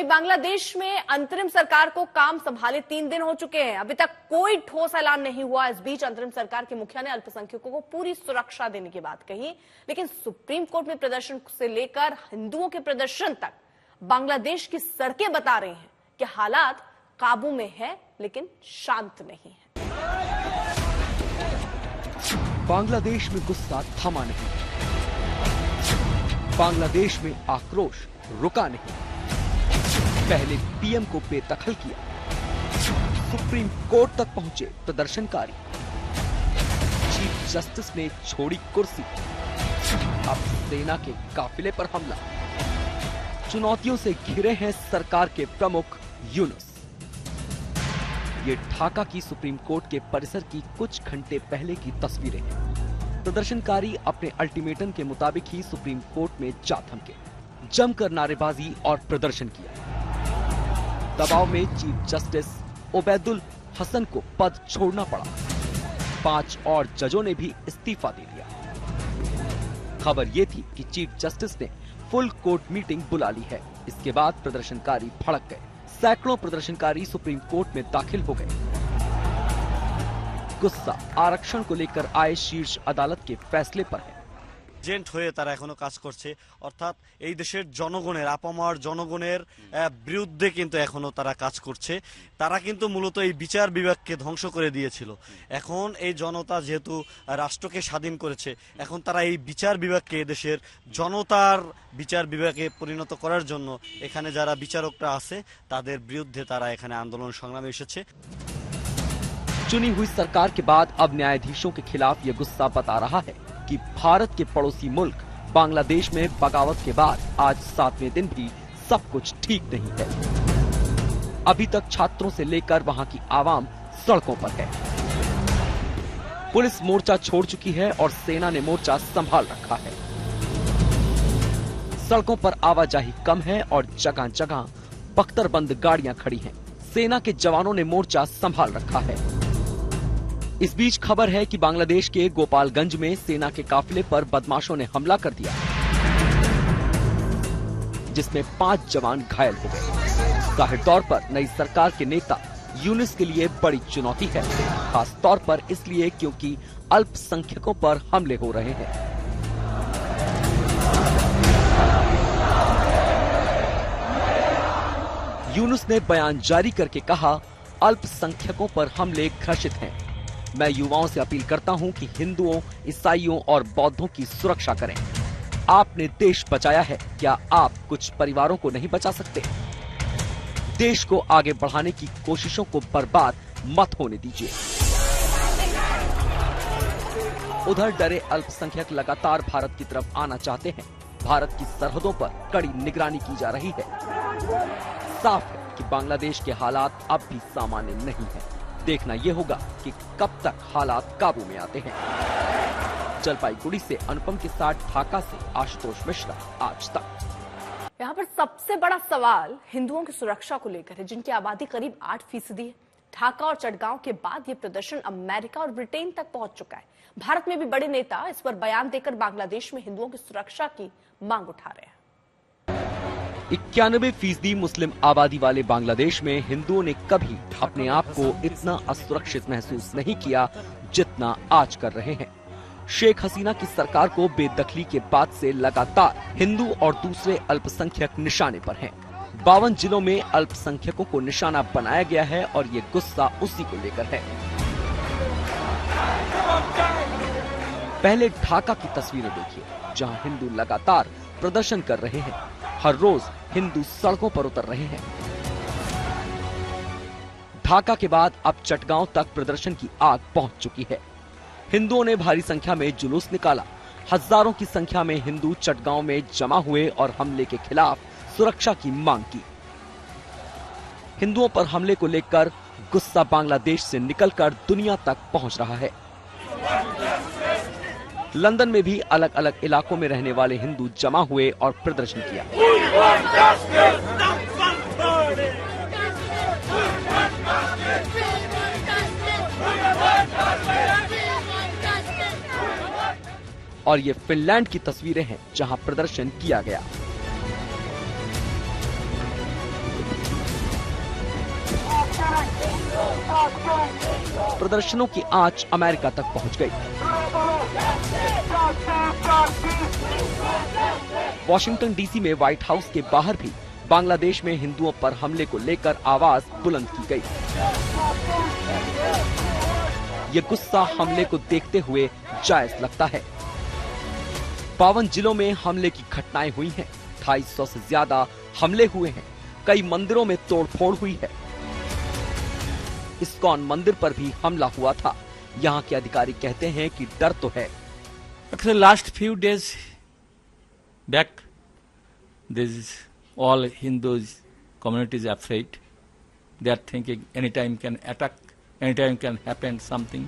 वहीं बांग्लादेश में अंतरिम सरकार को काम संभाले 3 दिन हो चुके हैं, अभी तक कोई ठोस ऐलान नहीं हुआ। इस बीच अंतरिम सरकार के मुखिया ने अल्पसंख्यकों को पूरी सुरक्षा देने की बात कही, लेकिन सुप्रीम कोर्ट में प्रदर्शन से लेकर हिंदुओं के प्रदर्शन तक बांग्लादेश की सड़कें बता रही हैं कि हालात काबू में है लेकिन शांत नहीं है। बांग्लादेश में गुस्सा थमा नहीं, बांग्लादेश में आक्रोश रुका नहीं। पहले पीएम को बेदखल किया, सुप्रीम कोर्ट तक पहुंचे प्रदर्शनकारी, चीफ जस्टिस ने छोड़ी कुर्सी, अब सेना के काफिले पर हमला। चुनौतियों से घिरे हैं सरकार के प्रमुख यूनुस। ये ढाका की सुप्रीम कोर्ट के परिसर की कुछ घंटे पहले की तस्वीरें हैं। प्रदर्शनकारी अपने अल्टीमेटम के मुताबिक ही सुप्रीम कोर्ट में जा थमके, जमकर नारेबाजी और प्रदर्शन किया। दबाव में चीफ जस्टिस ओबैदुल हसन को पद छोड़ना पड़ा। 5 और जजों ने भी इस्तीफा दे दिया। खबर ये थी कि चीफ जस्टिस ने फुल कोर्ट मीटिंग बुला ली है। इसके बाद प्रदर्शनकारी भड़क गए। सैकड़ों प्रदर्शनकारी सुप्रीम कोर्ट में दाखिल हो गए। गुस्सा आरक्षण को लेकर आए शीर्ष अदालत के फैसले पर है। এজেন্ট হয়ে তারা এখনো কাজ করছে, অর্থাৎ এই দেশের জনগণের আপামর জনগণের বিরুদ্ধে কিন্তু এখনো তারা কাজ করছে। তারা কিন্তু মূলত এই বিচার বিভাগকে ধ্বংস করে দিয়েছিল। এখন এই জনতা যেহেতু রাষ্ট্রকে স্বাধীন করেছে, এখন তারা এই বিচার বিভাগকে দেশের জনতার বিচার বিভাগে পরিণত করার জন্য এখানে যারা বিচারকরা আছে তাদের বিরুদ্ধে তারা এখানে আন্দোলন সংগ্রামে এসেছে। चुनी हुई सरकार के बाद अब न्यायाधीशों के खिलाफ यह गुस्सा बता रहा है कि भारत के पड़ोसी मुल्क बांग्लादेश में बगावत के बाद आज 7वें दिन भी सब कुछ ठीक नहीं है। अभी तक छात्रों से लेकर वहां की आवाम सड़कों पर है। पुलिस मोर्चा छोड़ चुकी है और सेना ने मोर्चा संभाल रखा है। सड़कों पर आवाजाही कम है और जगह जगह बख्तरबंद गाड़ियां खड़ी हैं। सेना के जवानों ने मोर्चा संभाल रखा है। इस बीच खबर है कि बांग्लादेश के गोपालगंज में सेना के काफिले पर बदमाशों ने हमला कर दिया, जिसमें 5 जवान घायल हो गए। जाहिर तौर पर नई सरकार के नेता यूनुस के लिए बड़ी चुनौती है, खास तौर पर इसलिए क्योंकि अल्पसंख्यकों पर हमले हो रहे हैं। यूनुस ने बयान जारी करके कहा, अल्पसंख्यकों पर हमले घर्षित हैं। मैं युवाओं से अपील करता हूं कि हिंदुओं, ईसाइयों और बौद्धों की सुरक्षा करें। आपने देश बचाया है, क्या आप कुछ परिवारों को नहीं बचा सकते? देश को आगे बढ़ाने की कोशिशों को बर्बाद मत होने दीजिए। उधर डरे अल्पसंख्यक लगातार भारत की तरफ आना चाहते हैं। भारत की सरहदों पर कड़ी निगरानी की जा रही है। साफ है कि बांग्लादेश के हालात अब भी सामान्य नहीं है। देखना यह होगा कि कब तक हालात काबू में आते हैं। जलपाईगुड़ी से अनुपम के साथ ढाका से आशुतोष मिश्रा, आज तक। यहाँ पर सबसे बड़ा सवाल हिंदुओं की सुरक्षा को लेकर है, जिनकी आबादी करीब 8% है। ढाका और चटगांव के बाद ये प्रदर्शन अमेरिका और ब्रिटेन तक पहुंच चुका है। भारत में भी बड़े नेता इस पर बयान देकर बांग्लादेश में हिंदुओं की सुरक्षा की मांग उठा रहे हैं। 91% मुस्लिम आबादी वाले बांग्लादेश में हिंदुओं ने कभी अपने आप को इतना असुरक्षित महसूस नहीं किया जितना आज कर रहे हैं। शेख हसीना की सरकार को बेदखली के बाद से लगातार हिंदू और दूसरे अल्पसंख्यक निशाने पर हैं। 52 जिलों में अल्पसंख्यकों को निशाना बनाया गया है और ये गुस्सा उसी को लेकर है। पहले ढाका की तस्वीरें देखिए, जहां हिंदू लगातार प्रदर्शन कर रहे हैं। हर रोज हिंदू सड़कों पर उतर रहे हैं। ढाका के बाद अब चटगांव तक प्रदर्शन की आग पहुंच चुकी है। हिंदुओं ने भारी संख्या में जुलूस निकाला। हजारों की संख्या में हिंदू चटगांव में जमा हुए और हमले के खिलाफ सुरक्षा की मांग की। हिंदुओं पर हमले को लेकर गुस्सा बांग्लादेश से निकलकर दुनिया तक पहुंच रहा है। लंदन में भी अलग अलग इलाकों में रहने वाले हिंदू जमा हुए और प्रदर्शन किया। और ये फिनलैंड की तस्वीरें हैं, जहां प्रदर्शन किया गया। प्रदर्शनों की आंच अमेरिका तक पहुंच गई। वॉशिंगटन डीसी में व्हाइट हाउस के बाहर भी बांग्लादेश में हिंदुओं पर हमले को लेकर आवाज बुलंद की गई। ये गुस्सा हमले को देखते हुए जायज लगता है। 52 जिलों में हमले की घटनाएं हुई हैं। 250 से ज्यादा हमले हुए हैं। कई मंदिरों में तोड़फोड़ हुई है। इस्कॉन मंदिर पर भी हमला हुआ था। यहाँ के अधिकारी कहते हैं कि डर तो है। Actually, last few days back, this all Hindus communities afraid. They are thinking anytime can attack, anytime can happen something.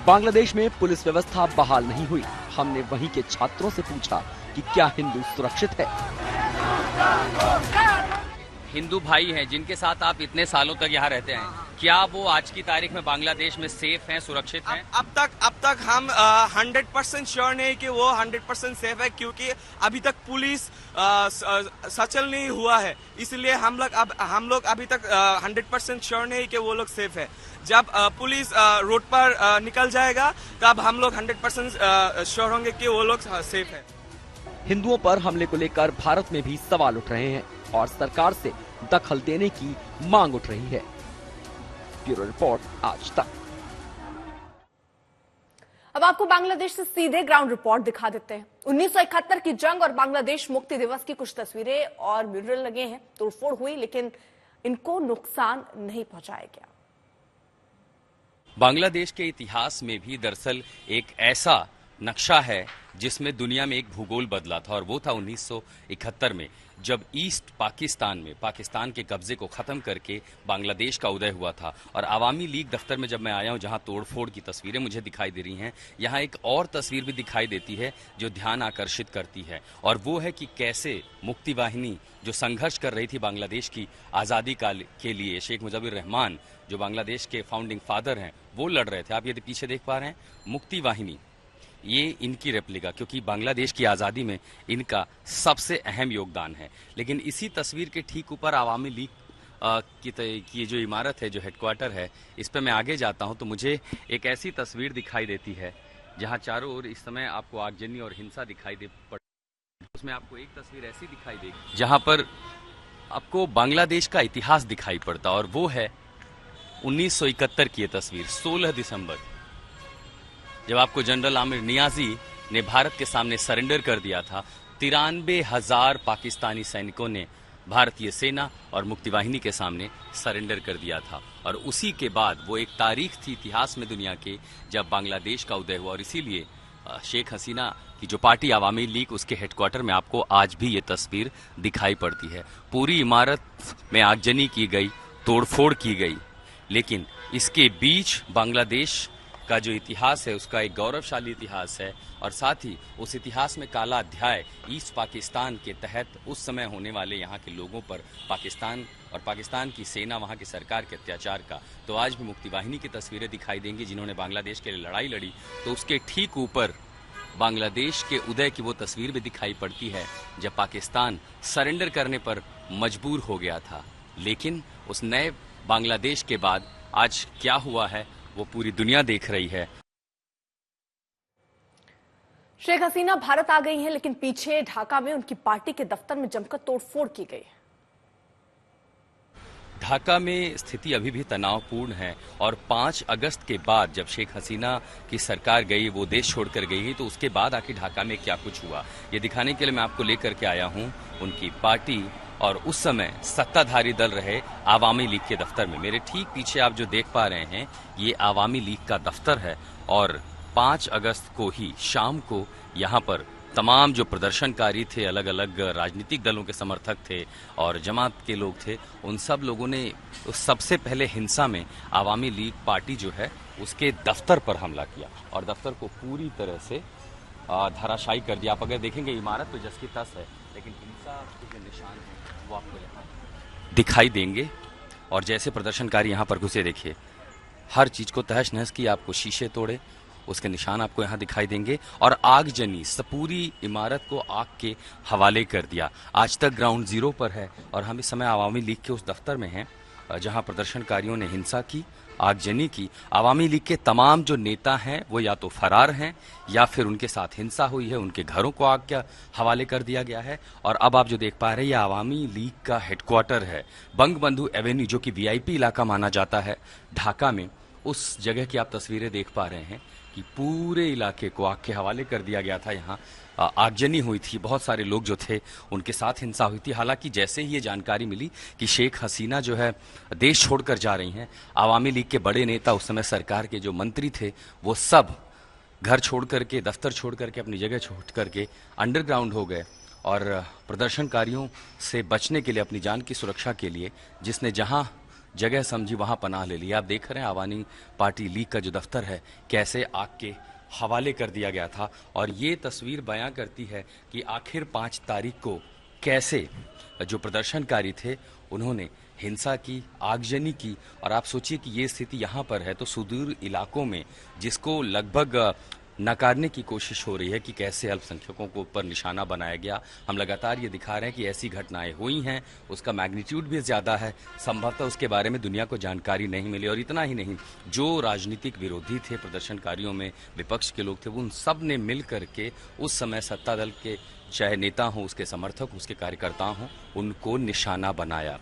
Bangladesh में पुलिस व्यवस्था बहाल नहीं हुई। हमने वहीं के छात्रों से पूछा कि क्या हिंदू सुरक्षित है। हिंदू भाई हैं जिनके साथ आप इतने सालों तक यहाँ रहते हैं, क्या वो आज की तारीख में बांग्लादेश में सेफ हैं, सुरक्षित हैं? अब तक हम 100% श्योर नहीं कि वो 100% सेफ है, क्योंकि अभी तक पुलिस सचल नहीं हुआ है। इसलिए हम लोग अभी तक 100% श्योर नहीं कि वो लोग सेफ है। जब पुलिस रोड पर निकल जाएगा तब हम लोग 100% श्योर होंगे कि वो लोग सेफ है। हिंदुओं पर हमले को लेकर भारत में भी सवाल उठ रहे हैं और सरकार से दखल देने की मांग उठ रही है। ब्यूरो रिपोर्ट, आज तक। अब आपको बांग्लादेश से सीधे ग्राउंड रिपोर्ट दिखा देते हैं। 1971 की जंग और बांग्लादेश मुक्ति दिवस की कुछ तस्वीरें और म्यूरल लगे हैं। तोड़फोड़ हुई लेकिन इनको नुकसान नहीं पहुंचाया गया। बांग्लादेश के इतिहास में भी दरअसल एक ऐसा नक्शा है जिसमें दुनिया में एक भूगोल बदला था, और वो था 1971 में, जब ईस्ट पाकिस्तान में पाकिस्तान के कब्जे को खत्म करके बांग्लादेश का उदय हुआ था। और आवामी लीग दफ्तर में जब मैं आया हूं, जहां तोड़फोड़ की तस्वीरें मुझे दिखाई दे रही हैं, यहां एक और तस्वीर भी दिखाई देती है जो ध्यान आकर्षित करती है, और वो है कि कैसे मुक्ति वाहिनी जो संघर्ष कर रही थी बांग्लादेश की आज़ादी के लिए, शेख मुजीबुर रहमान जो बांग्लादेश के फाउंडिंग फादर हैं, वो लड़ रहे थे। आप यदि पीछे देख पा रहे हैं, मुक्ति वाहिनी, ये इनकी रेप्लिका, क्योंकि बांग्लादेश की आज़ादी में इनका सबसे अहम योगदान है। लेकिन इसी तस्वीर के ठीक ऊपर आवामी लीग की जो इमारत है, जो हेडक्वार्टर है, इस पर मैं आगे जाता हूं तो मुझे एक ऐसी तस्वीर दिखाई देती है जहां चारों ओर इस समय आपको आगजनी और हिंसा दिखाई दे पड़। उसमें आपको एक तस्वीर ऐसी दिखाई देगी जहां पर आपको बांग्लादेश का इतिहास दिखाई पड़ता, और वो है 1971 की ये तस्वीर। 16 दिसंबर जब आपको जनरल आमिर नियाजी ने भारत के सामने सरेंडर कर दिया था, 93,000 पाकिस्तानी सैनिकों ने भारतीय सेना और मुक्ति वाहिनी के सामने सरेंडर कर दिया था। और उसी के बाद वो एक तारीख थी इतिहास में दुनिया के, जब बांग्लादेश का उदय हुआ। और इसीलिए शेख हसीना की जो पार्टी आवामी लीग, उसके हेडक्वार्टर में आपको आज भी ये तस्वीर दिखाई पड़ती है। पूरी इमारत में आगजनी की गई, तोड़फोड़ की गई, लेकिन इसके बीच बांग्लादेश का जो इतिहास है उसका एक गौरवशाली इतिहास है, और साथ ही उस इतिहास में काला अध्याय ईस्ट पाकिस्तान के तहत उस समय होने वाले यहाँ के लोगों पर पाकिस्तान और पाकिस्तान की सेना, वहाँ की सरकार के अत्याचार का। तो आज भी मुक्ति वाहिनी की तस्वीरें दिखाई देंगी जिन्होंने बांग्लादेश के लिए लड़ाई लड़ी। तो उसके ठीक ऊपर बांग्लादेश के उदय की वो तस्वीर भी दिखाई पड़ती है जब पाकिस्तान सरेंडर करने पर मजबूर हो गया था। लेकिन उस नए बांग्लादेश के बाद आज क्या हुआ है वो पूरी दुनिया देख रही है। शेख हसीना भारत आ गई हैं, लेकिन पीछे ढाका में उनकी पार्टी के दफ्तर में जमकर तोड़फोड़ की गई। ढाका में स्थिति अभी भी तनावपूर्ण है, और 5 अगस्त के बाद जब शेख हसीना की सरकार गई, वो देश छोड़कर गई, तो उसके बाद आखिर ढाका में क्या कुछ हुआ, ये दिखाने के लिए मैं आपको लेकर के आया हूं उनकी पार्टी और उस समय सत्ताधारी दल रहे आवामी लीग के दफ्तर में। मेरे ठीक पीछे आप जो देख पा रहे हैं, ये आवामी लीग का दफ्तर है, और 5 अगस्त को ही शाम को यहाँ पर तमाम जो प्रदर्शनकारी थे, अलग अलग राजनीतिक दलों के समर्थक थे और जमात के लोग थे, उन सब लोगों ने सबसे पहले हिंसा में आवामी लीग पार्टी जो है उसके दफ्तर पर हमला किया और दफ्तर को पूरी तरह से धराशायी कर दिया। आप अगर देखेंगे इमारत तो जस की तस है, लेकिन हिंसा के जो निशान है वो आपको यहाँ दिखाई देंगे। और जैसे प्रदर्शनकारी यहाँ पर घुसे, देखिए हर चीज को तहस नहस की, आपको शीशे तोड़े, उसके निशान आपको यहाँ दिखाई देंगे, और आगजनी पूरी इमारत को आग के हवाले कर दिया। आज तक ग्राउंड जीरो पर है और हम इस समय आवामी लीग के उस दफ्तर में हैं, जहां प्रदर्शनकारियों ने हिंसा की, आगजनी की। आवामी लीग के तमाम जो नेता हैं वो या तो फरार हैं या फिर उनके साथ हिंसा हुई है, उनके घरों को आग के हवाले कर दिया गया है। और अब आप जो देख पा रहे हैं, ये आवामी लीग का हेडक्वार्टर है, बंगबंधु एवेन्यू, जो कि वीआईपी इलाका माना जाता है ढाका में। उस जगह की आप तस्वीरें देख पा रहे हैं कि पूरे इलाके को आग के हवाले कर दिया गया था। यहाँ आगजनी हुई थी, बहुत सारे लोग जो थे उनके साथ हिंसा हुई थी। हालांकि जैसे ही ये जानकारी मिली कि शेख हसीना जो है देश छोड़कर जा रही हैं, आवामी लीग के बड़े नेता, उस समय सरकार के जो मंत्री थे, वो सब घर छोड़ करके, दफ्तर छोड़ करके, अपनी जगह छोड़ करके अंडरग्राउंड हो गए और प्रदर्शनकारियों से बचने के लिए, अपनी जान की सुरक्षा के लिए, जिसने जहां जगह समझी वहां पनाह ले ली। आप देख रहे हैं आवामी पार्टी लीग का जो दफ्तर है कैसे आग के हवाले कर दिया गया था। और ये तस्वीर बयां करती है कि आखिर 5 तारीख को कैसे जो प्रदर्शनकारी थे उन्होंने हिंसा की, आगजनी की। और आप सोचिए कि ये स्थिति यहाँ पर है तो सुदूर इलाकों में, जिसको लगभग नकारने की कोशिश हो रही है कि कैसे अल्पसंख्यकों को ऊपर निशाना बनाया गया। हम लगातार ये दिखा रहे हैं कि ऐसी घटनाएं हुई हैं, उसका मैग्नीट्यूड भी ज़्यादा है, संभवतः उसके बारे में दुनिया को जानकारी नहीं मिली। और इतना ही नहीं, जो राजनीतिक विरोधी थे प्रदर्शनकारियों में, विपक्ष के लोग थे, वो उन सब ने मिल करके उस समय सत्ता दल के चाहे नेता हों, उसके समर्थक, उसके कार्यकर्ता हों, उनको निशाना बनाया।